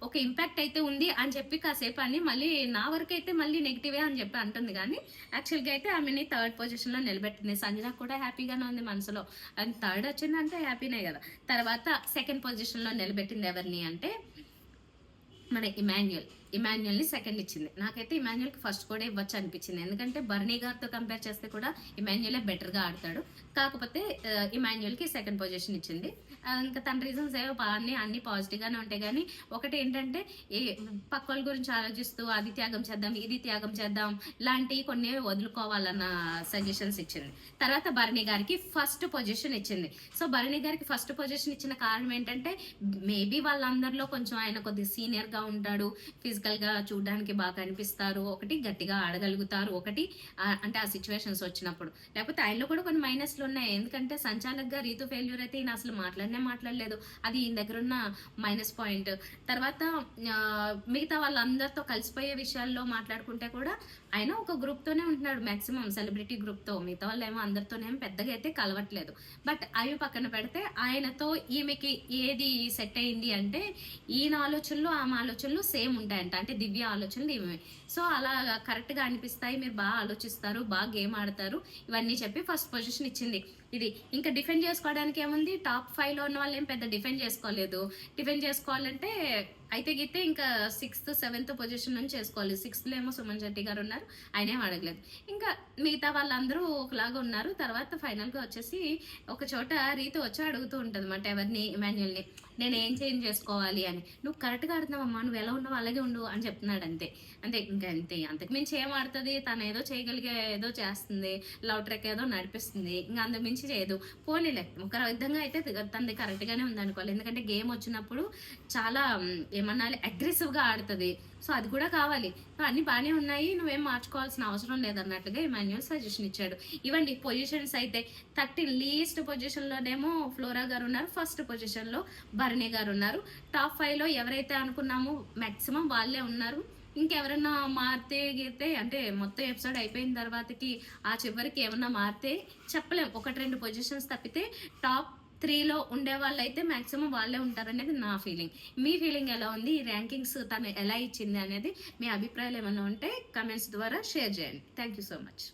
ఒక ఇంపాక్ట్ అయితే ఉంది అని చెప్పి కాసేపు అని మళ్ళీ నా వరకు అయితే మళ్ళీ నెగిటివే అని చెప్పి అంటుంది. కానీ యాక్చువల్గా అయితే ఆమెని థర్డ్ పొజిషన్ లో నిలబెట్టింది. సంజన కూడా హ్యాపీగానే ఉంది మనసులో, అండ్ థర్డ్ వచ్చిందంటే హ్యాపీనే కదా. తర్వాత సెకండ్ పొజిషన్ లో నిలబెట్టింది ఎవరిని అంటే మన ఇమాన్యుయల్ ని సెకండ్ ఇచ్చింది. నాకైతే ఇమాన్యుయల్ కి ఫస్ట్ కూడా ఇవ్వచ్చు అనిపించింది, ఎందుకంటే బర్నీ గారితో కంపేర్ చేస్తే కూడా ఇమాన్యుయలే బెటర్ గా ఆడతాడు. కాకపోతే ఇమాన్యుయల్ కి సెకండ్ పొజిషన్ ఇచ్చింది. ఇంకా తన రీజన్స్ ఏవో బాగా అన్ని పాజిటివ్ గానే ఉంటాయి. కానీ ఒకటి ఏంటంటే పక్కల గురించి ఆలోచిస్తూ అది త్యాగం చేద్దాం ఇది త్యాగం చేద్దాం లాంటివి కొన్ని వదులుకోవాలన్న సజెషన్స్ ఇచ్చింది. తర్వాత భరణి గారికి ఫస్ట్ పొజిషన్ ఇచ్చింది. సో భరణి గారికి ఫస్ట్ పొజిషన్ ఇచ్చిన కారణం ఏంటంటే మేబీ వాళ్ళందరిలో కొంచెం ఆయన కొద్దిగా సీనియర్ గా ఉంటాడు, ఫిజికల్ గా చూడడానికి బాగా కనిపిస్తారు, ఒకటి గట్టిగా ఆడగలుగుతారు, ఒకటి అంటే ఆ సిచ్యువేషన్స్ వచ్చినప్పుడు. లేకపోతే ఆయనలో కూడా కొన్ని మైనస్లు ఉన్నాయి, ఎందుకంటే సంచాలక్ గా రీతు ఫెయిల్యూర్ అయితే ఈయన అసలు మాట్లాడలేదు, అది ఈయన దగ్గర ఉన్న మైనస్ పాయింట్. తర్వాత మిగతా వాళ్ళందరితో కలిసిపోయే విషయాల్లో మాట్లాడుకుంటే కూడా ఆయన ఒక గ్రూప్ తోనే ఉంటున్నాడు, మాక్సిమం సెలబ్రిటీ గ్రూప్ తో. మిగతా వాళ్ళు ఏమో అందరితోనేమో పెద్దగా అయితే కలవట్లేదు. బట్ అవి పక్కన పెడితే ఆయనతో ఈమెకి ఏది సెట్ అయింది అంటే ఈయన ఆలోచనలు ఆమె ఆలోచనలు సేమ్ ఉంటాయంట, అంటే దివ్య ఆలోచనలు ఏమే. సో అలా కరెక్ట్ గా అనిపిస్తాయి, మీరు బాగా ఆలోచిస్తారు, బాగా గేమ్ ఆడతారు, ఇవన్నీ చెప్పి ఫస్ట్ పొజిషన్ ఇచ్చింది. ఇది ఇంకా డిఫెండ్ చేసుకోవడానికి ఏముంది, టాప్ 5 లో ఉన్న వాళ్ళు ఏం పెద్ద డిఫెండ్ చేసుకోలేదు. డిఫెండ్ చేసుకోవాలంటే అయితే గితే ఇంకా 6th 7th పొజిషన్ నుంచి చేసుకోవాలి. 6th లో ఏమో సుమన్ శెట్టి గారు ఉన్నారు, ఆయన ఏం అడగలేదు. ఇంకా మిగతా వాళ్ళందరూ ఒకలాగా ఉన్నారు. తర్వాత ఫైనల్ గా వచ్చేసి ఒక చోట రీతు వచ్చి అడుగుతూ ఉంటది అన్నమాట ఎవరిని, ఇమాన్యుయల్ ని, నేను ఏం చేంజ్ చేసుకోవాలి అని. నువ్వు కరెక్ట్ గా ఆడుతున్నావమ్మా, నువ్వు ఎలా ఉన్నావు అలాగే ఉండు అని చెప్తున్నాడు. అంతే ఇంకా అంతే, అంతకు మించి ఏం ఆడుతుంది, తను ఏదో చేయగలిగే ఏదో చేస్తుంది, లవ్ ట్రెక్ ఏదో నడిపిస్తుంది, ఇంకా అంతకు మించి చేయదు. పోనీలే ఒక విధంగా అయితే తనది కరెక్ట్ గానే ఉంది అనుకోవాలి, ఎందుకంటే గేమ్ వచ్చినప్పుడు చాలా ఏమన్నా అగ్రెసివ్ గా ఆడుతుంది. సో అది కూడా కావాలి, అన్ని బాగానే ఉన్నాయి, నువ్వేం మార్చుకోవాల్సిన అవసరం లేదన్నట్టుగా ఇమాన్యుయల్ సజెషన్ ఇచ్చాడు. ఇవ్వండి పొజిషన్స్ అయితే 30 లీస్ట్ పొజిషన్ లోనేమో ఫ్లోరా గారు ఉన్నారు, ఫస్ట్ పొజిషన్ లో భరణి గారు ఉన్నారు. టాప్ 5 లో ఎవరైతే అనుకున్నామో మాక్సిమం వాళ్ళే ఉన్నారు. ఇంకెవరన్నా మారితే గీతే అంటే మొత్తం ఎపిసోడ్ అయిపోయిన తర్వాతకి ఆ చివరికి ఏమన్నా మారితే చెప్పలేం, 1-2 పొజిషన్స్ తప్పితే టాప్ 3లో ఉండే వాళ్ళు అయితే మాక్సిమం వాళ్ళే ఉంటారనేది నా ఫీలింగ్. మీ ఫీలింగ్ ఎలా ఉంది, ఈ ర్యాంకింగ్స్ తను ఎలా ఇచ్చింది అనేది మీ అభిప్రాయాలు ఏమైనా ఉంటే కమెంట్స్ ద్వారా షేర్ చేయండి. Thank you so much.